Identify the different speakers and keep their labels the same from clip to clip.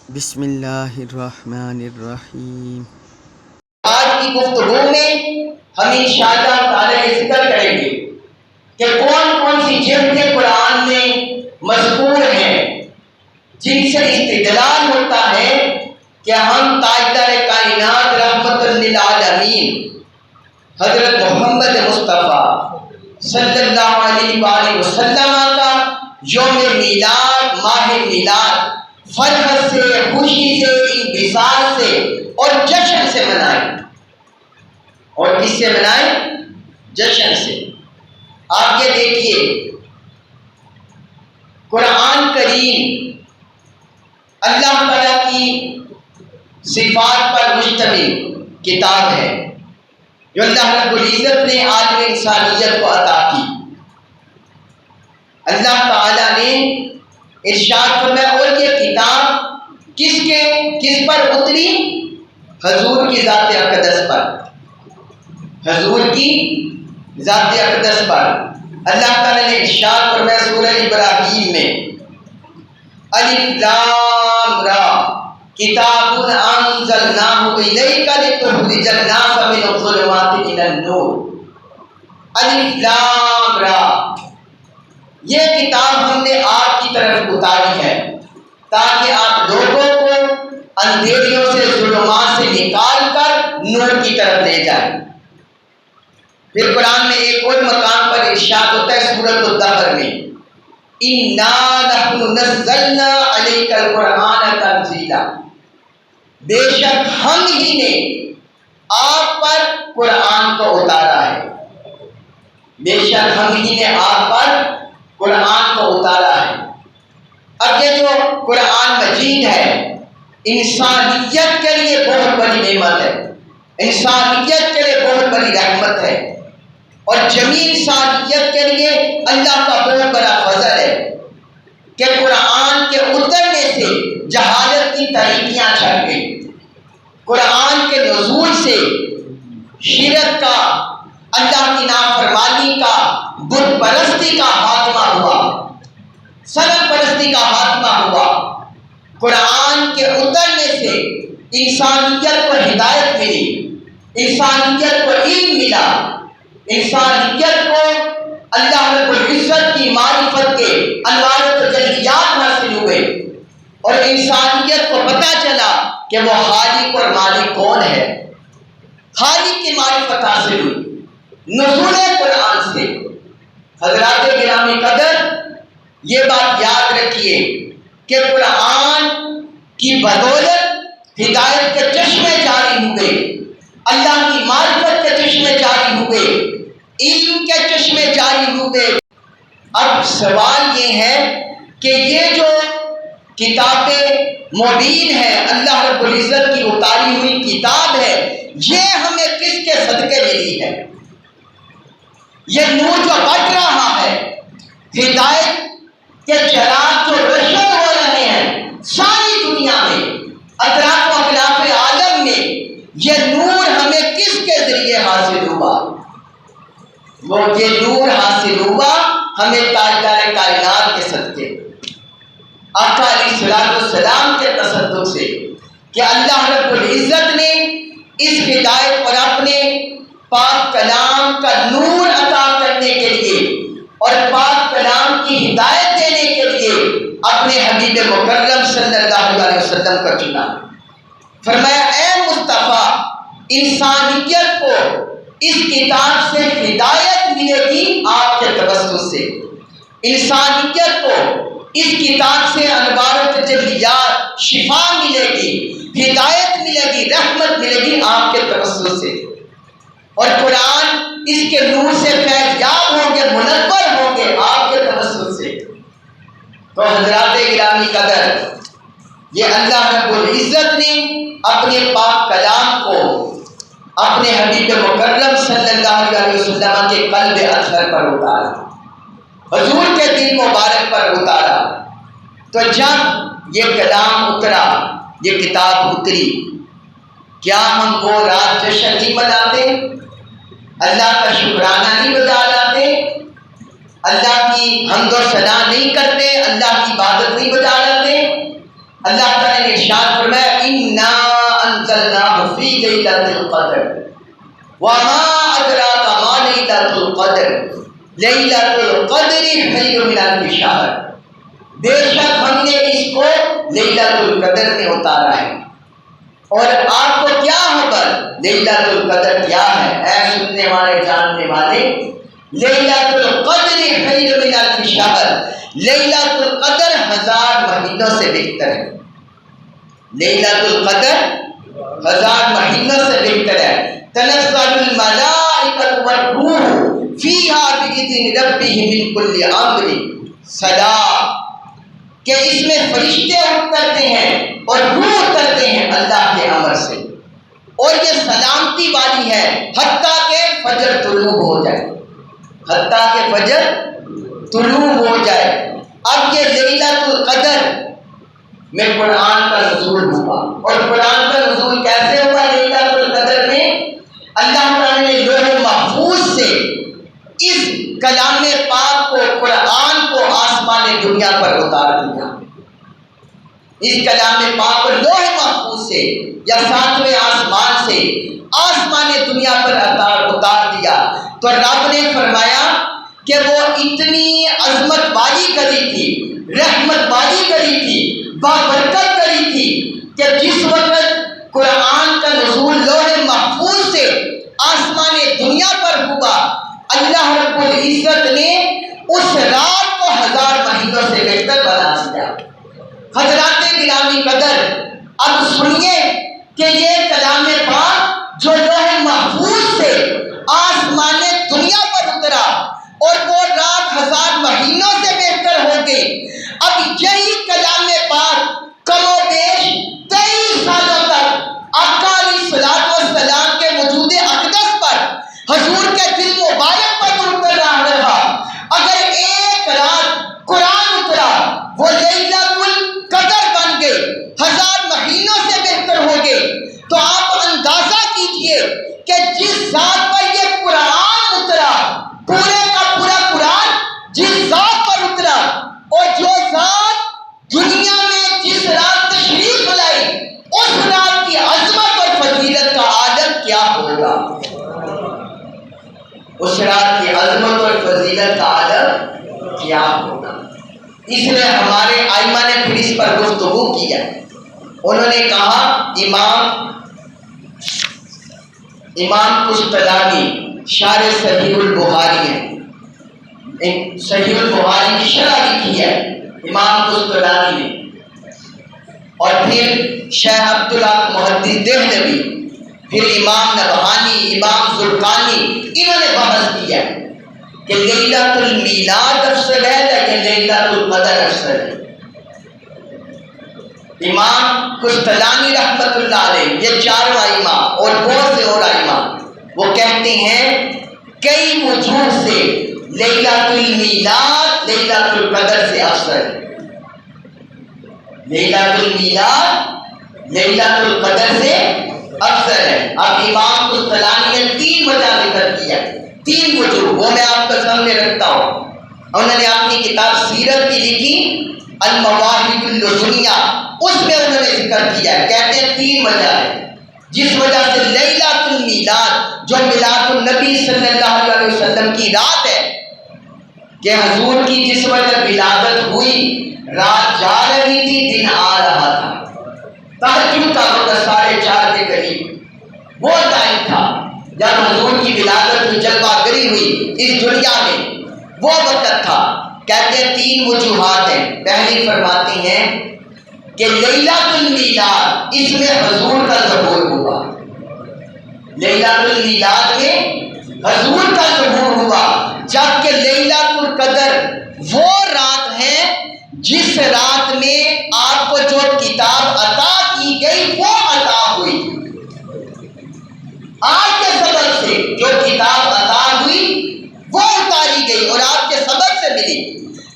Speaker 1: بسم اللہ الرحمن الرحیم۔
Speaker 2: آج کی گفتگو میں ہم انشاءاللہ تعالی یہ ذکر کریں گے کہ کون کون سی جلدیں قرآن میں مذکور ہیں جن سے استدلال ہوتا ہے کہ ہم تاجدار کائنات رحمت للعالمین حضرت محمد مصطفیٰ صلی اللہ علیہ وآلہ وسلم کا یوم میلاد، ماہ میلاد فرحت سے، خوشی سے، انبساط سے اور جشن سے منائیں۔ اور کس سے منائیں؟ جشن سے۔ آپ یہ دیکھیے، قرآن کریم اللہ تعالیٰ کی صفات پر مشتمل کتاب ہے جو اللہ رب العزت نے عالم انسانیت کو عطا کی۔ اللہ تعالیٰ نے ارشاد فرمایا، اور یہ کتاب کس پر اتری؟ حضور کی ذات اقدس پر، حضور کی ذات اقدس پر۔ اللہ تعالیٰ نے ارشاد فرمایا سورہ ابراہیم میں، الف لام را کتاب انزلناہ الیک لتخرج الناس من الظلمات الی النور۔ الف لام را، یہ کتاب ہم نے آپ کی طرف اتاری ہے تاکہ آپ لوگوں کو اندھیریوں سے، ظلمات سے نکال کر نور کی طرف لے جائیں۔ پھر قرآن میں ایک اور مقام پر ارشاد ہوتا ہے سورۃ الدہر میں، اِنَّا نَحْنُ نَزَّلْنَا عَلَيْكَ الْقُرْآنَ تَنزِيلًا، بے شک ہم ہی نے آپ پر قرآن کو اتارا ہے، بے شک ہم ہی نے آپ پر قرآن کو اتارا ہے۔ اب یہ جو قرآن مجید ہے انسانیت کے لیے بہت بڑی نعمت ہے، انسانیت کے لیے بہت بڑی رحمت ہے، اور جمیع انسانیت کے لیے اللہ کا بہت بڑا فضل ہے کہ قرآن کے اترنے سے جہالت کی تاریکیاں چھٹ گئی، قرآن کے نزول سے شرک کا، اللہ کی نافرمانی کا، بت پرستی کا خاتمہ ہوا، صنم پرستی کا خاتمہ ہوا۔ قرآن کے اترنے سے انسانیت کو ہدایت ملی، انسانیت کو علم ملا، انسانیت کو اللہ رب العزت کی معرفت کے انوار و تجلیات حاصل ہوئے، اور انسانیت کو پتہ چلا کہ وہ خالق اور مالک کون ہے، خالق کی معرفت حاصل ہوئی نزول قرآن سے۔ حضرات گرامی قدر، یہ بات یاد رکھیے کہ قرآن کی بدولت ہدایت کے چشمے جاری ہوئے، اللہ کی معرفت کے چشمے جاری ہوئے، علم کے چشمے جاری ہوئے۔ اب سوال یہ ہے کہ یہ جو کتاب مبین ہے، اللہ رب العزت کی اتاری ہوئی کتاب ہے، یہ ہمیں کس کے صدقے ملی ہے؟ یہ نور جو بڑھ رہا ہے، ہدایت کے چراغ جو روشن ہو رہے ہیں ساری دنیا میں، اطراف و اخلاف عالم میں، یہ نور ہمیں کس کے ذریعے حاصل ہوا؟ وہ یہ نور حاصل ہوا ہمیں تاجدار کائنات کے صدقے، آقا علیہ السلام کے تصدق سے، کہ اللہ رب العزت نے اس ہدایت اور اپنے پاک کلام کا نور عطا کرنے کے لیے اور پاک کلام کی ہدایت دینے کے لیے اپنے حبیب مکرم صلی اللہ علیہ وسلم کا چنا۔ فرمایا، اے مصطفیٰ، انسانیت کو اس کتاب سے ہدایت ملے گی آپ کے توسط سے، انسانیت کو اس کتاب سے انوار و تجلیات، شفا ملے گی، ہدایت ملے گی، رحمت ملے گی آپ کے توسط سے، اور قرآن اس کے نور سے فیض یاب ہوں گے، منور ہوں گے آپ کے توسط سے۔ تو حضرات گرامی قدر، یہ اللہ رب العزت نے اپنے پاک کلام کو اپنے حبیب مکرم صلی اللہ علیہ وسلم کے قلب اطہر پر اتارا، حضور کے دل مبارک پر اتارا۔ تو جب یہ کلام اترا، یہ کتاب اتری، کیا ہم وہ رات جشن نہیں مناتے؟ اللہ کا شکرانہ نہیں بجا لاتے؟ اللہ کی حمد و ثنا نہیں کرتے؟ اللہ کی عبادت نہیں بجا لاتے؟ اللہ تعالیٰ نے ارشاد فرمایا انا انزلناہ فی لیلۃ القدر وما ادراک ما لیلۃ القدر لیلۃ القدر خیر من الف شہر، بے شک ہم نے اس کو لیلۃ القدر میں اتارا ہے۔ اور آپ کو کیا خبر لیلۃ القدر کیا ہے اے سننے والے جاننے والے؟ لیلۃ القدر خیر من الف شہر، لیلۃ القدر 1000 مہینوں سے بہتر ہے۔ لیلۃ القدر 1000 مہینوں سے بہتر ہے۔ تنزل الملائکۃ والروح فیہا بإذن ربہم من کل امر سلام، کہ اس میں فرشتے اترتے ہیں اور روح اترتے ہیں اللہ کے امر سے، اور یہ سلامتی والی ہے حتیٰ کہ فجر طلوع ہو جائے، حتیٰ کہ فجر طلوع ہو جائے۔ اب یہ لیلۃ القدر میں قرآن کا نزول ہوا، اور قرآن کا نزول کیسے ہوا لیلۃ القدر میں؟ اللہ تعالیٰ نے لوح محفوظ سے اس کلام پاک کو، قرآن کو آسمان دنیا پر اتار دیا۔ اس کلام پاک کو لوح محفوظ سے یا 7ویں آسمان سے آسمان دنیا پر اتار دیا۔ تو رب نے فرمایا کہ وہ اتنی عظمت والی کری تھی، رحمت والی کری تھی، بابرکت کری تھی کہ جس وقت قرآن کا نزول لوح محفوظ سے آسمان دنیا پر ہوا، اللہ رب العزت نے اس رات کو 1000 مہینوں سے بہتر بنا دیا۔ حضرات گرامی قدر، اب سنیے کہ یہ کلام پاک جو لوح محفوظ سے آسمان دنیا پر اترا اور وہ رات 1000 مہینوں سے بہتر ہو گئی، اب یہی کلام پاک کم و بیش 23 سالوں تک آقا علیہ الصلوۃ والسلام کے وجود اقدس پر، حضور کے دل مبارک پر اتر رہا۔ اگر ایک رات قرآن اترا وہ لیلۃ القدر بن گئی، 1000 مہینوں سے بہتر ہو گئے، تو آپ اندازہ کیجئے کہ جس ذات پر یہ قرآن اترا، پورے کا پورا قرآن جس ذات پر اترا، اور جو ذات دنیا میں جس رات تشریف لائی، اس رات کی عظمت اور فضیلت کا عالم کیا ہوگا؟ اس رات کی عظمت اور فضیلت کا عالم کیا ہوگا؟ اس لیے ہمارے ائمہ نے پھر اس پر گفتگو کی ہے۔ انہوں نے کہا امام قسطلانی شارح صحیح البخاری ہے، صحیح البخاری کی شرح لکھی ہے امام قسطلانی نے، اور پھر شیخ عبدالحق محدث دہلوی، پھر امام نبہانی، امام زرقانی، انہوں نے بحث کیا کہ لیلۃ المیلاد افضل ہے لیکن لیلۃ القدر افضل ہے۔ امام قسطلانی رحمۃ اللہ علیہ، یہ 4 ائمہ اور بہت سے اور ائمہ، وہ کہتے ہیں کئی وجوہ سے لیلۃ المیلاد لیلۃ القدر سے افضل ہے۔ لیلۃ المیلاد لیلۃ القدر سے افضل ہے۔ اب امام قسطلانی نے 3 وجہ ذکر کیا، 3 وجوہ، وہ میں آپ کے سامنے رکھتا ہوں۔ انہوں نے اپنی کتاب سیرت کی لکھی المواہب اللدنیہ، اس میں انہوں نے ذکر کیا ہے، کہتے ہیں 3 وجہ ہے جس وجہ سے لیلۃ المیلاد جو میلاد النبی صلی اللہ علیہ وسلم کی رات ہے، کہ حضور کی جس وجہ ولادت ہوئی، رات جا رہی تھی، دن آ رہا تھا، تہجد کا وقت 4:30 کے قریب وہ ٹائم تھا جب حضور کی ولادت کی جلوہ گری ہوئی اس دنیا میں، وہ وقت تھا۔ کہتے ہیں 3 وجوہات ہیں۔ پہلی فرماتے ہیں کہ لیلۃ المیلاد، اس میں حضور کا ظہور ہوا، لیلۃ المیلاد میں حضور کا ظہور ہوا، جبکہ لیلۃ القدر وہ رات ہے جس رات میں آپ کو جو کتاب عطا کی گئی وہ عطا ہوئی، آپ کے سبب سے جو کتاب عطا ہوئی وہ اتاری گئی اور آپ کے سبب سے ملی،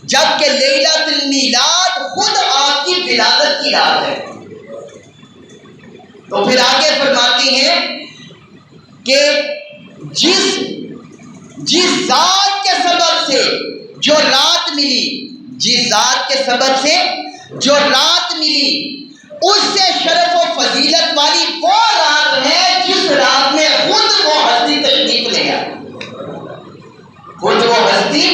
Speaker 2: جبکہ لیلۃ المیلاد خود آپ کی ولادت کی رات ہے۔ تو پھر آگے فرماتے ہیں کہ جس ذات کے سبب سے جو رات ملی، جس ذات کے سبب سے جو رات ملی اس سے شرف و فضیلت والی وہ رات ہے جس رات میں خود وہ ہستی تشریف لے آئے، خود وہ ہستی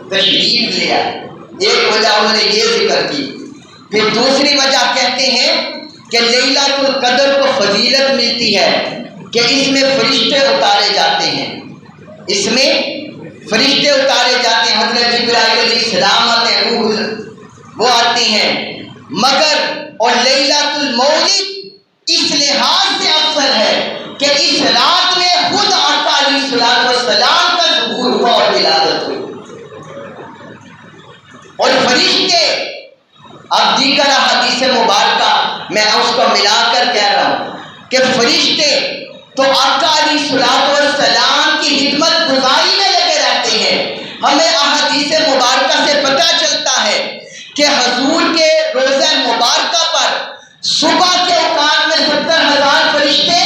Speaker 2: تشریف لے آئے۔ ایک وجہ انہوں نے یہ ذکر کی۔ پھر دوسری وجہ کہتے ہیں کہ لیلۃ القدر کو فضیلت ملتی ہے کہ اس میں فرشتے اتارے جاتے ہیں، اس میں فرشتے اتارے جاتے ہیں، حضرت جبرائیل علیہ السلام آتے ہیں، روح وہ آتے ہیں، مگر اور لیلۃ المولد اس لحاظ سے افضل ہے کہ اس رات میں خود آقا علیہ السلام کا ظہور ہوا اور ولادت ہوئی، اور فرشتے، اب دیگر حدیث مبارکہ میں اس کو ملا کر کہہ رہا ہوں کہ فرشتے تو آقا علیہ السلام کی خدمت گزاری میں لگے رہتے ہیں۔ ہمیں احادیث مبارکہ سے پتہ چلتا ہے کہ حضور کے روزہ مبارکہ پر صبح کے اوقات میں 70,000 فرشتے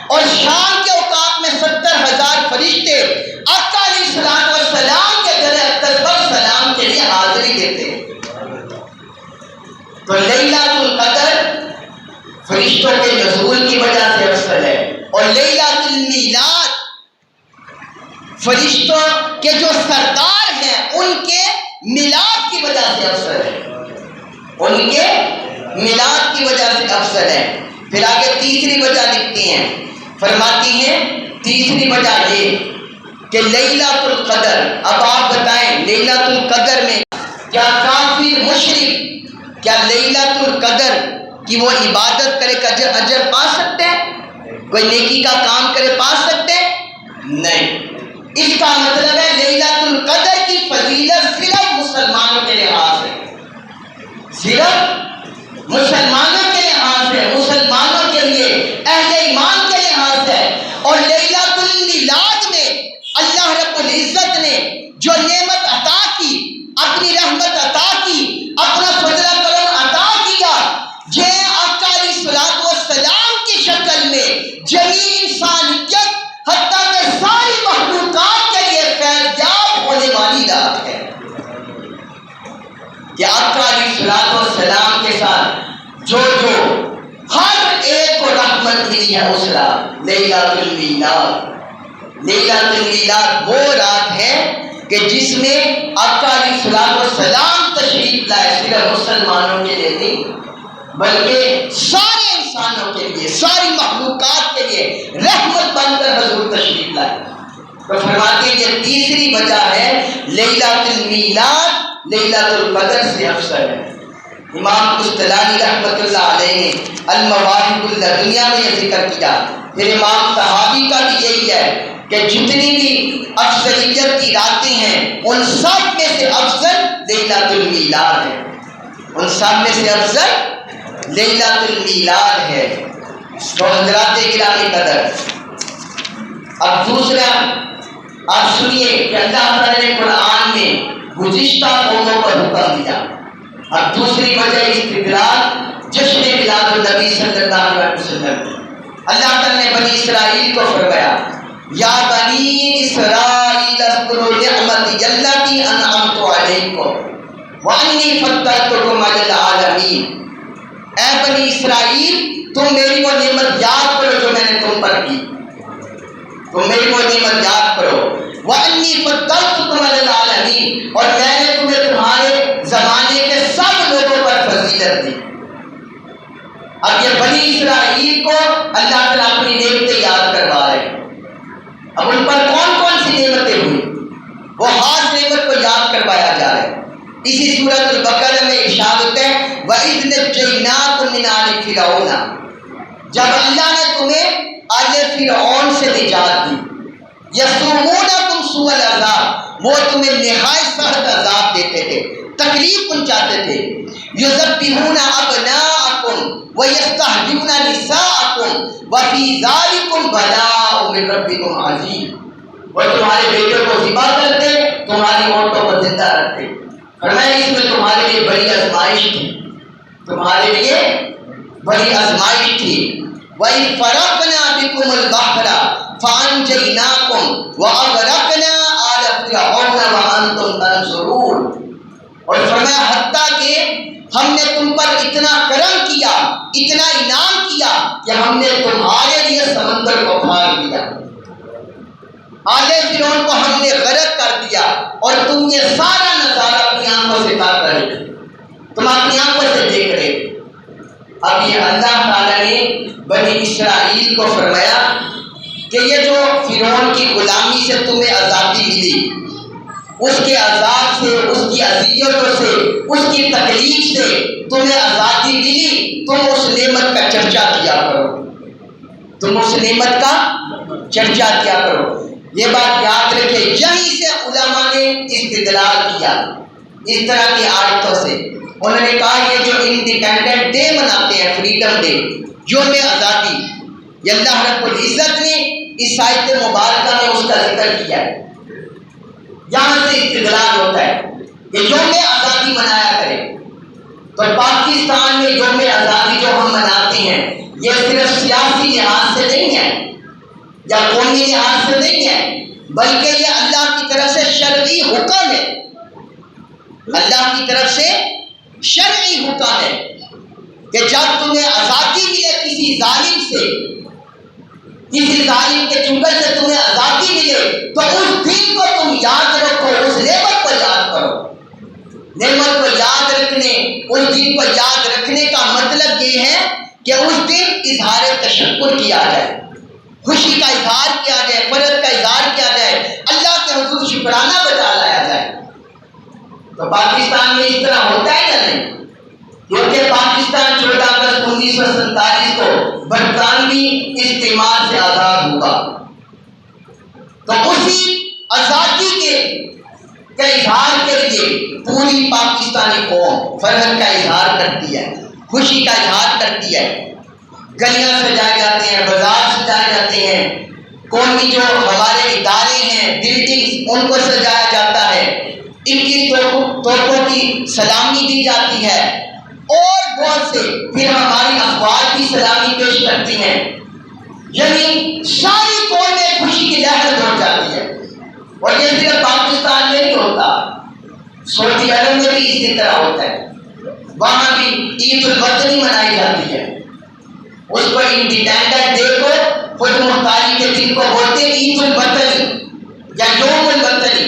Speaker 2: اور شام کے اوقات میں 70,000 فرشتے آقا علیہ السلام کے در اقدس پر سلام کے لیے حاضری دیتے ہیں۔ تو لیلۃ القدر فرشتوں کے نزول کی وجہ سے افضل ہے، اور لیلۃ المیلاد فرشتوں کے جو سردار ہیں ان کے میلاد کی وجہ سے افضل ہے، ان کے میلاد کی وجہ سے افضل ہے۔ پھر آگے تیسری وجہ لکھتے ہیں، فرماتی ہیں تیسری وجہ یہ کہ لیلۃ القدر، اب آپ بتائیں لیلۃ القدر میں کیا کافر مشرک کیا لیلۃ القدر کی وہ عبادت کرے کہ اجر پا سکتے ہیں؟ کوئی نیکی کا کام کرے پا سکتے ہیں؟ نہیں۔ اس کا مطلب ہے لیلۃ القدر کی فضیلت صرف مسلمانوں کے لحاظ ہے، صرف مسلمانوں کے لحاظ ہے، مسلمانوں کے لیے، اہل ایمان کے لحاظ ہے۔ اور لیلۃ المیلاد میں اللہ رب العزت نے جو نعمت عطا کی، اپنی رحمت عطا کی، اپنا فضل کرم عطا کیا، یہ آقا علیہ السلام کی شکل میں جمیع انسانیت حتیٰ کہ ساری مخلوقات کے لیے فیضیاب ہونے والی رات ہے کہ آقا علیہ السلام کے ساتھ جو ہر ایک کو رحمت ملی ہے اس رات لیلۃ المیلاد۔ لیلۃ المیلاد وہ رات ہے کہ جس میں آقا علیہ السلام تشریف لائے، صرف مسلمانوں کے لیے نہیں بلکہ سارے انسانوں کے لیے، ساری مخلوقات کے لیے رحمت بن کر حضور تشریف لائے۔ تو فرماتے ہیں کہ تیسری وجہ ہے لیلۃ المیلاد لیلۃ القدر سے افضل ہے۔ امام قسطلانی رحمۃ اللہ علیہ نے المواہب اللدنیہ میں یہ ذکر کیا۔ پھر امام طحاوی کا بھی یہی ہے کہ جتنی بھی افضلیت کی راتیں ہیں ان سب میں سے افضل لیلۃ المیلاد ہے، ان سب میں سے افضل لیلۃ المیلاد ہے۔ تو حضرات گرامی قدر، اب دوسرا آپ سنیے کہ اللہ تعالیٰ نے قرآن میں گزشتہ قوموں پر حکم دیا۔ اب دوسری وجہ استدلال جشن میلاد النبی صلی اللہ علیہ وسلم، اللہ تعالیٰ نے بنی اسرائیل کو فرمایا یا بنی اسرائیل اذکروا نعمتی التی انعمت علیکم وانی فضلتکم علی العالمین، اے بنی اسرائیل تم میری وہ نعمت یاد کرو جو میں نے تم پر کی، تم میری وہ نعمت یاد کرو، وانی فضلتکم علی العالمین، اور میں نے تمہیں تمہارے زمانے کے سب لوگوں پر فضیلت دی۔ اب یہ بنی اسرائیل کو اللہ تعالیٰ اپنی نعمتیں یاد کروا رہے ہیں۔ اب ان پر کون کون سی نعمتیں ہوئی وہ خاص نعمت کو یاد کروایا جا رہا ہے۔ اسی سورۃ البقرہ میں ارشاد ہوتا ہے وَإِذْ نَجَّيْنَاكُمْ مِنْ آلِ فِرْعَوْنَ، جب اللہ نے تمہیں آل فرعون سے نجات دی، یَسُومُونَکُمْ سُوءَ الْعَذَابِ، وہ تمہیں نہایت سخت عذاب دیتے تھے، تکلیف پہنچاتے تھے، یُذَبِّحُونَ أَبْنَاءَکُمْ وَيَسْتَحْيُونَ نِسَاءَکُمْ وَفِي ذَلِکُمْ بَلَاءٌ مِّن رَبِّکُمْ عَظِیمٌ، وہ تمہارے بیٹوں کو ذبح کرتے، تمہاری عورتوں کو زندہ رکھتے۔ فرمایا اس میں تمہارے لیے بڑی آزمائش تھی، تمہارے لیے بڑی آزمائش تھی۔ وَإِذْ فَرَقْنَا بِكُمُ الْبَحْرَ فَأَنْجَيْنَاكُمْ وَأَغْرَقْنَا آلَ فِرْعَوْنَ وَأَنْتُمْ تَنظُرُونَ، اور فرمایا حتیٰ کہ ہم نے تم پر اتنا کرم کیا، اتنا انعام کیا کہ ہم نے تمہارے لیے سمندر کو پھاڑ دیا، آدھے فرعون کو ہم نے غرق کر دیا، اور تم یہ سارا نظارہ اپنی آنکھوں سے کر رہے، تم اپنی آنکھوں سے دیکھ رہے۔ اب یہ اللہ تعالیٰ نے بنی اسرائیل کو فرمایا کہ یہ جو فرعون کی غلامی سے تمہیں آزادی ملی، اس کے عذاب سے، اس کی اذیتوں سے، اس کی تکلیف سے تمہیں آزادی ملی، تم اس نعمت کا چرچا کیا کرو، تم اس نعمت کا چرچا کیا کرو۔ یہ بات یاد رکھے، یہیں سے علماء نے استدلال کیا اس طرح کی آیتوں سے۔ انہوں نے کہا یہ جو انڈیپینڈنٹ ڈے مناتے ہیں، فریڈم ڈے، یوم آزادی، یہ اللہ رب العزت نے اس آیت مبارکہ میں اس کا ذکر کیا ہے۔ یہاں سے استدلال ہوتا ہے کہ یوم آزادی منایا کرے۔ تو پاکستان میں یوم آزادی جو ہم مناتے ہیں، یہ صرف سیاسی لحاظ سے نہیں ہے یا قومی لحاظ سے نہیں ہے، بلکہ یہ اللہ کی طرف سے شرعی حکم ہے، اللہ کی طرف سے شرعی حکم ہے کہ جب تمہیں آزادی ملے کسی ظالم سے، کسی ظالم کے چنگل سے تمہیں آزادی ملے، تو اس دن کو تم یاد رکھو، اس نعمت کو یاد کرو۔ نعمت کو یاد رکھنے، اس دن کو یاد رکھنے کا مطلب یہ ہے کہ اس دن اظہار تشکر کیا جائے، خوشی کا اظہار کیا جائے، فرحت کا اظہار کیا جائے، اللہ کے حضور شکرانہ بجا لایا جائے۔ تو پاکستان میں اس طرح ہوتا ہے یا نہیں؟ کیونکہ پاکستان 14 اگست 1947 کو برطانوی استعمار سے آزاد ہوا، تو اسی آزادی کے اظہار کے لیے پوری پاکستانی قوم فرحت کا اظہار کرتی ہے، خوشی کا اظہار کرتی ہے، گلیاں سجائے جاتے ہیں، بازار سجائے جاتے ہیں، قومی جو ہمارے ادارے ہیں، بلڈنگز، ان کو سجایا جاتا ہے، ان کی توپوں کی سلامی دی جاتی ہے، اور بہت سے پھر ہماری افواج کی سلامی پیش کرتی ہیں، یعنی ساری قومیں خوشی کی لہر دوڑ جاتی ہے۔ اور یہ صرف پاکستان میں نہیں ہوتا، سعودی عرب میں بھی اسی طرح ہوتا ہے، وہاں بھی عید الوطنی منائی جاتی ہے، اس کو انڈیپینڈنٹ ڈے کو، خود مختاری کے دن کو بولتے ہیں عید الوطنی یا یوم الوطنی۔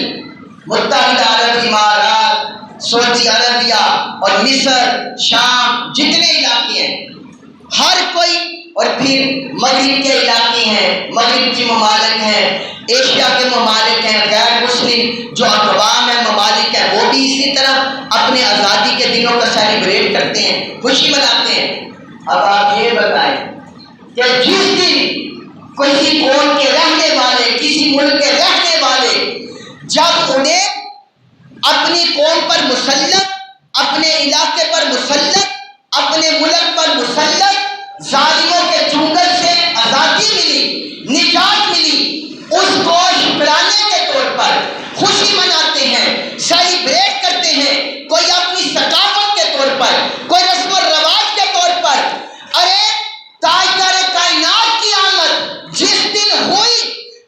Speaker 2: متحدہ عرب امارات، سعودی عربیہ اور مصر، شام، جتنے علاقے ہیں ہر کوئی، اور پھر مغرب کے علاقے ہیں، مغرب کے ممالک ہیں، ایشیا کے ممالک ہیں، غیر مسلم جو اقوام ہیں، ممالک ہیں، وہ بھی اسی طرح اپنے آزادی کے دنوں کا سیلیبریٹ کرتے ہیں، خوشی مناتے ہیں۔ اب آپ یہ بتائیں کہ جس دن کسی قوم کے رہنے والے، کسی ملک کے رہنے والے، جب انہیں اپنی قوم پر مسلط، اپنے علاقے پر مسلط، اپنے ملک پر مسلط ظالموں کے چنگل سے آزادی ملی، نجات ملی، اس کو شکرانے کے طور پر خوشی مناتے ہیں، سیلیبریٹ کرتے ہیں، کوئی اپنی ثقافت کے طور پر، کوئی رسم و رواج کے طور پر۔ ارے تاجدار کائنات کی آمد جس دن ہوئی،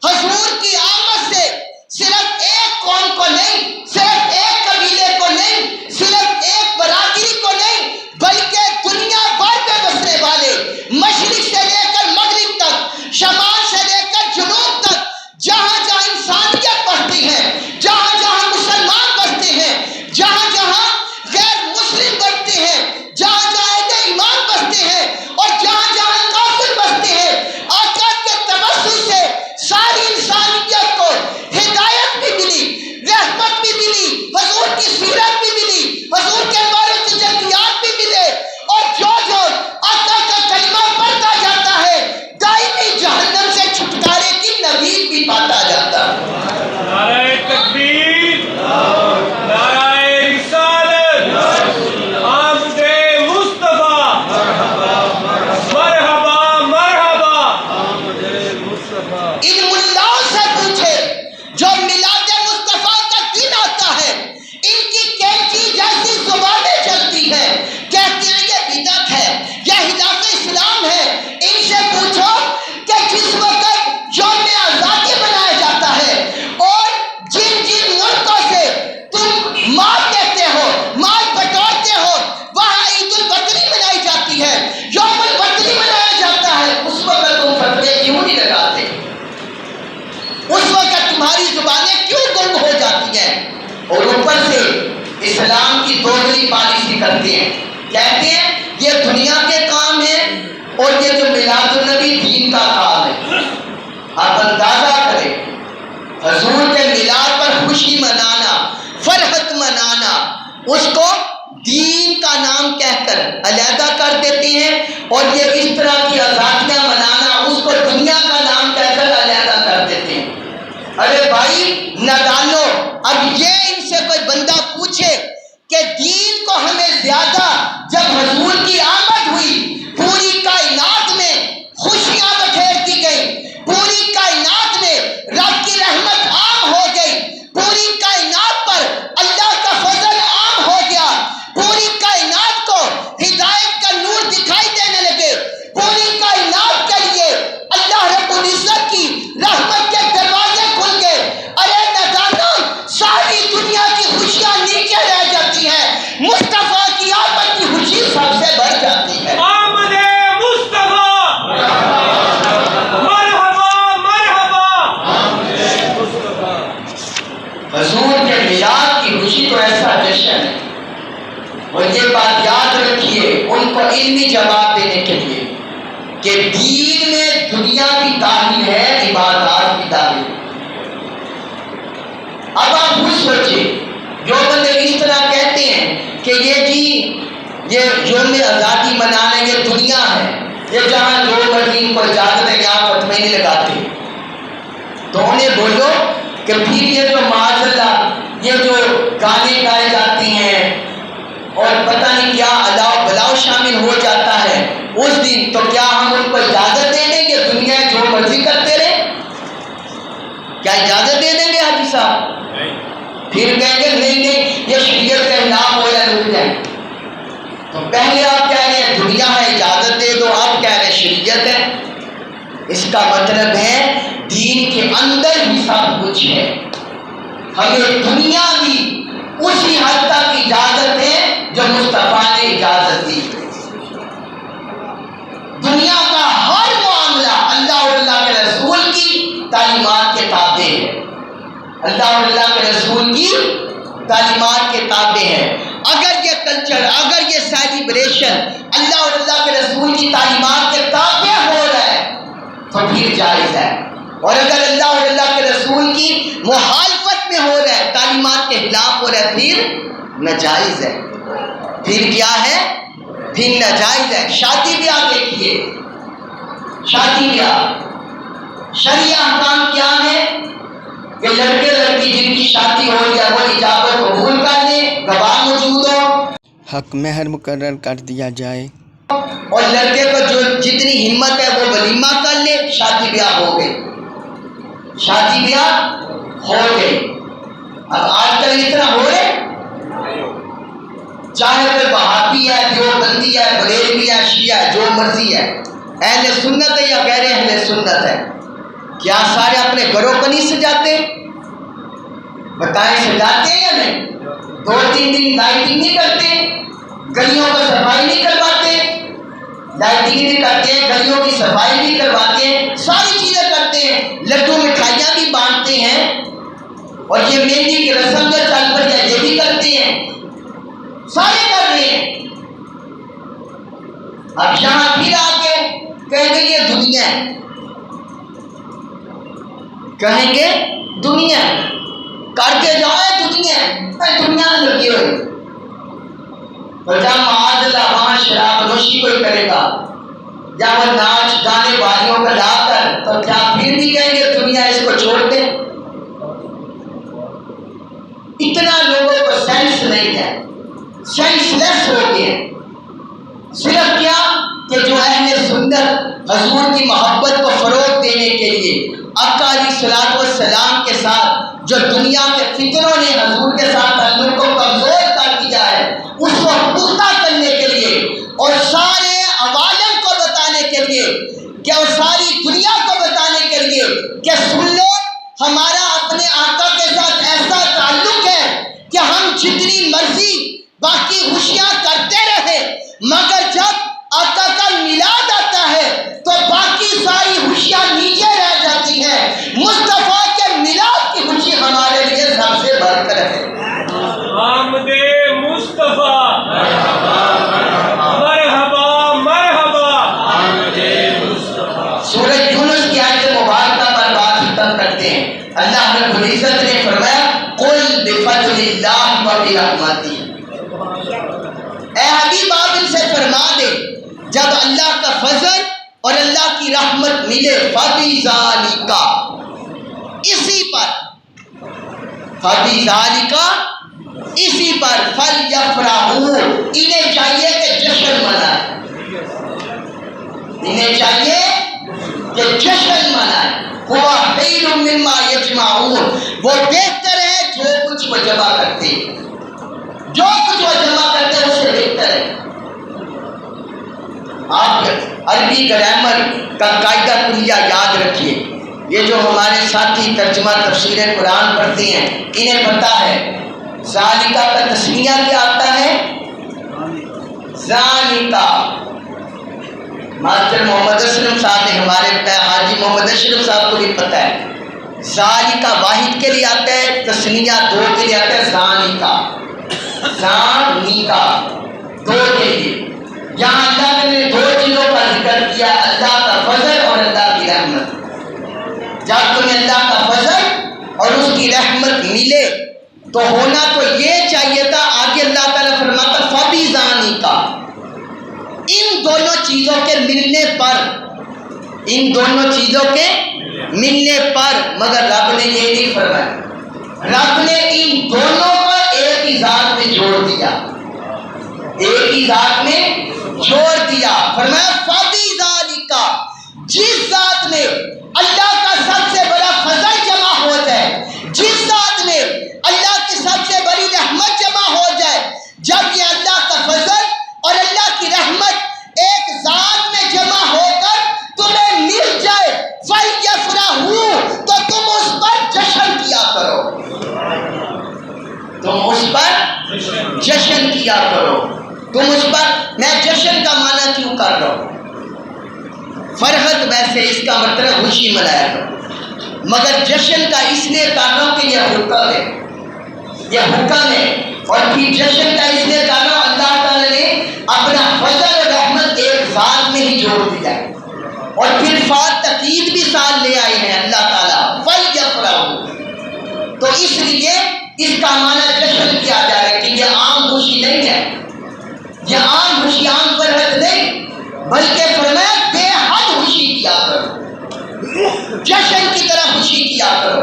Speaker 2: حضور کی آمد سے صرف ایک قوم کو نہیں، صرف ایک قبیلے کو نہیں، صرف ایک برادری کو نہیں، بلکہ دنیا بھر میں بسنے والے، مشرق سے لے کر مغرب تک، شمال سے لے کر جنوب تک، جہاں جہاں انسانیت بستی ہے، جہاں جہاں مسلمان بستے ہیں، جہاں جہاں غیر مسلم بستے ہیں، جہاں جہاں اہل ایمان بستے ہیں، اور جہاں جہاں کافر بستے ہیں، آقا کے تبسم سے ساری انسانیت کو ہدایت بھی ملی، رحمت بھی ملی، حضور کی سیرت بھی ملی، حضور کے بارے تجلیات بھی ملے، اور جو جو آقا کا کلمہ پڑھتا جاتا ہے دائمی جہنم سے چھٹکارے کی نوید بھی پاتا جاتا ہے۔
Speaker 3: نعرہ تکبیر، نعرہ رسالت، آمد مصطفیٰ، مرحبا مرحبا۔
Speaker 2: ان ملاؤں سے پوچھے جو میلاد مصطفیٰ کا دن آتا ہے، ان کی کینچی جیسی زبانیں چلتی ہیں، کہتے ہیں یہ بدعت ہے، یہ خلاف اسلام ہے۔ ان سے پوچھو کہ جس وقت یوم آزادی منایا جاتا ہے، اور جن جن ملکوں سے تم مال لیتے ہو، مال بٹورتے ہو، وہاں عید الوطنی منائی جاتی ہے، یوم اور اوپر سے اسلام کی دوگلی پالیسی کرتے ہیں، کہتے ہیں یہ دنیا کے کام ہے اور یہ جو میلاد النبی دین کا کام ہے۔ آپ اندازہ کریں، حضور کے میلاد پر خوشی منانا، فرحت منانا، اس کو دین کا نام کہہ کر علیحدہ کر دیتے ہیں، اور یہ اس طرح کی آزادیاں منانا اس کو دنیا کا نام کہہ کر علیحدہ کر دیتے ہیں۔ ارے بھائی نادانو، اب یہ ان سے کوئی بندہ پوچھے کہ دین کو ہمیں زیادہ جب حضور کی آمد ہوئی پوری کائنات میں خوشیاں بکھیر دی گئی، پوری کائنات میں رب کی رحمت عام ہو گئی، پوری کائنات پر اللہ کا فضل عام ہو گیا، پوری کائنات کو ہدایت کا نور دکھائی دینے لگے، پوری کائنات کے لیے اللہ رب العزت کی رحمت کے دروازے کھل گئے۔ ارے نادانو، ساری دنیا کی خوشیاں نیچے رہ جاتی ہیں، مصطفیٰ کی آمد کی خوشی سب سے بڑھ جاتی ہے۔
Speaker 3: آمد مصطفیٰ، مرحبا مرحبا،
Speaker 2: حضور کے میلاد کی خوشی تو ایسا جشن ہے، اور یہ بات یاد رکھیے ان کو علمی جواب دینے کے لیے کہ دین میں دنیا کی تعلیم ہے، عبادات کی تعلیم۔ اب آپ خود سوچئے، جو بندے اس طرح کہتے ہیں کہ یہ یوم آزادی منانے یہ دنیا ہے، یہ جہاں جو مرضی کو اجازت ہے کہ آپ فتوے نہیں لگاتے، تو انہیں بولو کہ پھر یہ جو معاذ اللہ یہ جو گانے گائے جاتے ہیں اور پتہ نہیں کیا الاؤ بلاؤ شامل ہو جاتا ہے اس دن، تو کیا ہم ان کو اجازت دے دیں گے دنیا جو مرضی کرتے رہے؟ کیا اجازت دے دیں گے حاجی صاحب؟ پھر کہیں گے نہیں یہ شریعت کا خلاف ہو یا نہیں جائے۔ تو پہلے آپ کہہ رہے ہیں دنیا ہے اجازت دے دو، اب کہہ رہے ہیں شریعت ہے۔ اس کا مطلب ہے دین کے اندر بھی سب کچھ ہے، ہمیں دنیا بھی اسی حد تک اجازت ہے جو مصطفیٰ نے اجازت دی۔ دنیا کا ہر معاملہ اللہ اور اللہ کے رسول کی تعلیمات کے تابع ہے، اللہ اور اللہ کے رسول کی تعلیمات کے تابع ہے۔ اگر یہ کلچر، اگر یہ سیلیبریشن اللہ اور اللہ کے رسول کی تعلیمات کے تابع ہو رہا ہے تو پھر جائز ہے، اور اگر اللہ اور اللہ کے رسول کی مخالفت میں ہو رہا ہے، تعلیمات کے خلاف ہو رہا ہے، پھر ناجائز ہے۔ پھر کیا ہے؟ پھر ناجائز ہے۔ شادی بیاہ دیکھیے، شادی بیاہ شرعی احکام کیا ہے کہ لڑکے لڑکی جن کی شادی ہو رہی ہے وہ اجابت قبول کر لیں، گواہ موجود ہو،
Speaker 1: حق مہر مقرر کر دیا جائے،
Speaker 2: اور لڑکے کو جو جتنی ہمت ہے وہ ولیمہ کر لے، شادی بیاہ ہو گئی، شادی بیاہ ہو گئی۔ اب آج کل اس طرح ہو رہے، چاہے کوئی وہابی ہے، دیوبندی ہے، بریلوی ہے، شیعہ ہے، جو مرضی ہے، اہل سنت ہے یا غیر اہل سنت ہے، کیا سارے اپنے گھروں کو نہیں سجاتے؟ بتائیں سجاتے ہیں یا نہیں؟ 2-3 دن لائٹنگ نہیں کرتے، گلیوں کو صفائی نہیں کرواتے، لائٹنگ نہیں کرتے ہیں، گلیوں کی صفائی نہیں کرواتے ہیں، ساری چیزیں کرتے ہیں، لڈو مٹھائیاں بھی بانٹتے ہیں، اور یہ مہندی کی رسم جو چل پڑی ہے یہ بھی کرتے ہیں، سارے کر رہے ہیں۔ اب یہاں پھر آ کے کہیں گے یہ دنیا ہے، کہیں گے دنیا ہے، کرتے جاؤ دنیا ہے، دنیا لگی ہوئی، اور جب معاذ اللہ وہاں شراب نوشی کوئی کرے گا یا وہ ناچ گانے والیوں کو لا کر، تو کیا پھر بھی کہیں گے دنیا اس کو چھوڑ دیں؟ اتنا لوگوں کو سینس نہیں ہے، سینس لیس ہو گئے، صرف کیا کہ جو اہل سنت حضور کی محبت کو فروغ دینے کے لیے آقا علیہ الصلوۃ والسلام کے ساتھ جو دنیا کے فتنوں نے حضور کے ساتھ تعلق کو کمزور کر دیا ہے اس کو پختہ کرنے کے لیے اور سارے عوالم کو بتانے کے لیے کہ اور ساری دنیا کو بتانے کے لیے کہ سن لو ہمارا اپنے آقا کے ساتھ ایسا تعلق ہے کہ ہم جتنی مرضی باقی خوشیاں کرتے رہے مگر جب آقا کا میلاد آتا ہے تو باقی ساری خوشیاں نیچے رہ جاتی ہیں۔ مصطفیٰ کے میلاد کی خوشی ہمارے لیے سب سے بڑھ کر ہے۔ فی رحمتی، اے حبیب آپ ان سے فرما دے جب اللہ کا فضل اور اللہ کی رحمت ملے فبی ذالکا، اسی پر فبی ذالکا، اسی پر فلیفرحوا، انہیں چاہیے کہ جشن منائیں، انہیں چاہیے کہ جشن منائیں، ہوا خیر مما یجمعون، وہ بہتر ہے جو کچھ وہ جمع کرتے ہیں، جو کچھ وہ جمع کرتے ہیں اس سے بہتر ہے۔ آپ عربی گرامر کا قاعدہ کلیہ یاد رکھیے، یہ جو ہمارے ساتھی ترجمہ تفسیر قرآن پڑھتے ہیں انہیں پتہ ہے ذالکہ کا تسمیہ کیا آتا ہے، ذالکہ۔ ماسٹر محمد اسلم صاحب نے ہمارے حاجی محمد اسلم صاحب کو بھی پتہ ہے، ذالکہ واحد کے لیے آتا ہے، تسمیہ دو کے لیے آتا ہے، ذالکہ ذالکہ دو کے لیے۔ یہاں اللہ نے دو چیزوں کا ذکر کیا، اللہ کا فضل اور اللہ کی رحمت۔ جب تمہیں اللہ کا فضل اور اس کی رحمت ملے تو ہونا تو یہ چاہیے تھا، آگے اللہ تعالیٰ فرماتا فبی ذالکا، ان دونوں چیزوں کے ملنے پر، ان دونوں چیزوں کے ملنے پر، مگر رب نے یہ نہیں فرمایا، رب نے ان دونوں کو ایک ہی ذات میں جوڑ دیا، ایک ہی ذات میں چھوڑ دیا، فرمایا فبی ذالکا، جس ذات میں اللہ کا سب سے بڑا فضل جمع ہو جائے، جس ذات میں اللہ کی سب سے بڑی رحمت جمع ہو جائے، جب یہ اللہ کا فضل اور اللہ کی رحمت ایک ذات میں جمع ہو کر تمہیں مل جائے فَلْيَفْرَحُوا، تو تم اس پر جشن کیا کرو، تم اس پر جشن کیا کرو، تم اس پر، میں جشن کا معنی کیوں کر رہا ہوں، فرحت ویسے اس کا مطلب خوشی منایا کرو، مگر جشن کا اس لیے کر رہا ہوں کہ یہ حکم ہے، یہ حکم ہے، اور پھر جشن کا اس لیے کر رہا ہوں اللہ تعالیٰ نے اپنا فضل اور رحمت ایک ذات میں ہی جوڑ دیا ہے، اور پھر فات تقید بھی ساتھ لے آئے ہیں اللہ تعالیٰ فَلْيَفْرَحُوا، تو اس لیے اس کا معنی جشن کیا جا رہا ہے کہ یہ عام خوشی نہیں ہے، یہ عام خوشی عام فرحت نہیں، بلکہ فرمایا بے حد خوشی کیا کرو، جشن کی طرح خوشی کیا کرو۔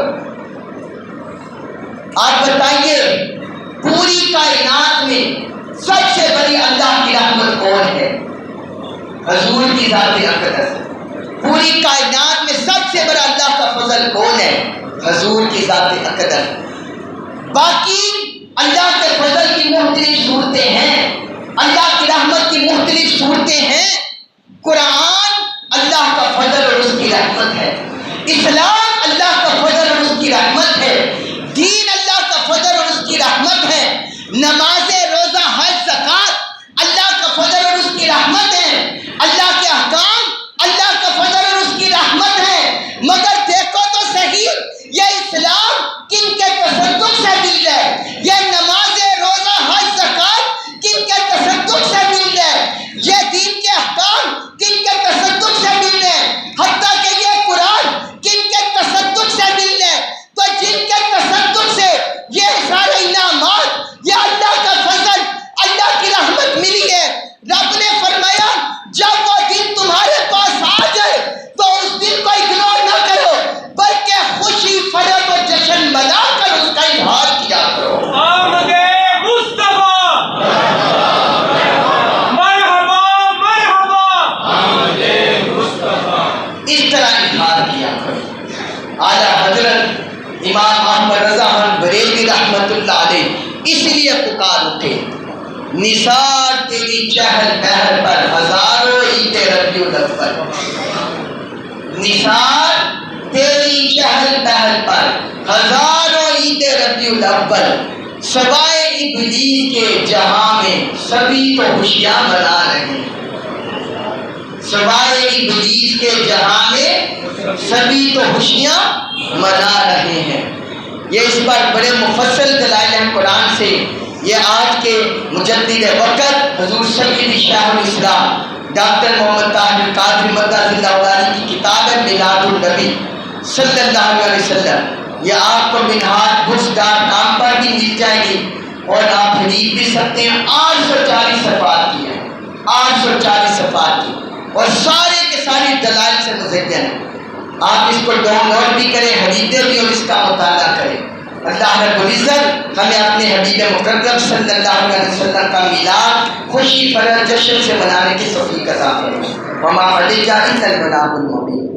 Speaker 2: آپ بتائیے پوری کائنات میں سب سے بڑی اللہ کی رحمت کون ہے؟ حضور کی ذات اقدس۔ پوری کائنات میں سب سے بڑا اللہ کا فضل کون ہے؟ حضور کی ذات اقدس۔ باقی اللہ کے فضل کی مختلف صورتیں ہیں، اللہ کی رحمت کی مختلف صورتیں ہیں، قرآن اللہ کا فضل اور اس کی رحمت ہے، اسلام اللہ کا فضل اور اس کی رحمت ہے، دین اللہ کا فضل اور اس کی رحمت ہے، نماز روزہ حج زکوٰۃ اللہ کا فضل اور اس کی رحمت ہے، اللہ کے احکام اللہ کا فضل اور اس کی رحمت ہے، مگر دیکھو تو صحیح یہ اسلام کن کے تصدق سے مل ہے، یہ نماز روزہ حج زکوٰۃ کن کے تصدق سے مل ہے، یہ دین کے احکام کن کے تصدق سے مل ہے، حتیٰ کہ یہ قرآن کن کے تصدق سے مل ہے، تو جن کے تصدق سے یہ سارے انعامات، یہ اللہ کا فضل اللہ کی رحمت ملی ہے، رب نے فرمایا جب وہ دن تمہارے پاس آ جائے تو اس دن کو اگنور نہ کرو، بلکہ خوشی فرحت اور جشن منا کر اس کا اظہار کیا کرو۔
Speaker 3: آمد مصطفیٰ، مرحبا مرحبا، آمد مصطفیٰ،
Speaker 2: اس طرح اظہار کیا کرو۔ اعلیٰ حضرت امام احمد رضا خان بریلوی رحمۃ اللہ علیہ اس لیے پکار اٹھے، نثار تیری چہل پہل پر ہزاروں عید ربیع الاول، نثار تیری چہل پہل پر ہزاروں عید ربیع الاول، سوائے ابلیس کے جہاں میں سبھی تو خوشیاں منا رہے ہیں، سوائے ابلیس کے جہاں میں سبھی تو خوشیاں منا رہے ہیں۔ یہ اس پر بڑے مفصل دلائل ہیں قرآن سے۔ یہ آج کے مجدد وقت حضور سید شاہ الاسلام ڈاکٹر محمد طاہر القادری مدد اللہ علیہ کی کتاب ہے میلاد النبی صلی اللہ علیہ وسلم، یہ آپ کو منہاج بکس.com پر بھی مل جائے گی، اور آپ خرید بھی سکتے ہیں. 840 صفحات کی ہے, 840 صفحات کی, اور سارے کے سارے دلائل سے مزین ہے. آپ اس کو ڈاؤن لوڈ بھی کریں, خریدیں بھی اور اس کا مطالعہ کریں. اللہ رب العزت ہمیں اپنے حبیب مکرم صلی اللہ علیہ وسلم کا میلاد خوشی فرح جشن سے منانے کی توفیق عطا فرمائے. وما علینا الا البلاغ المبین.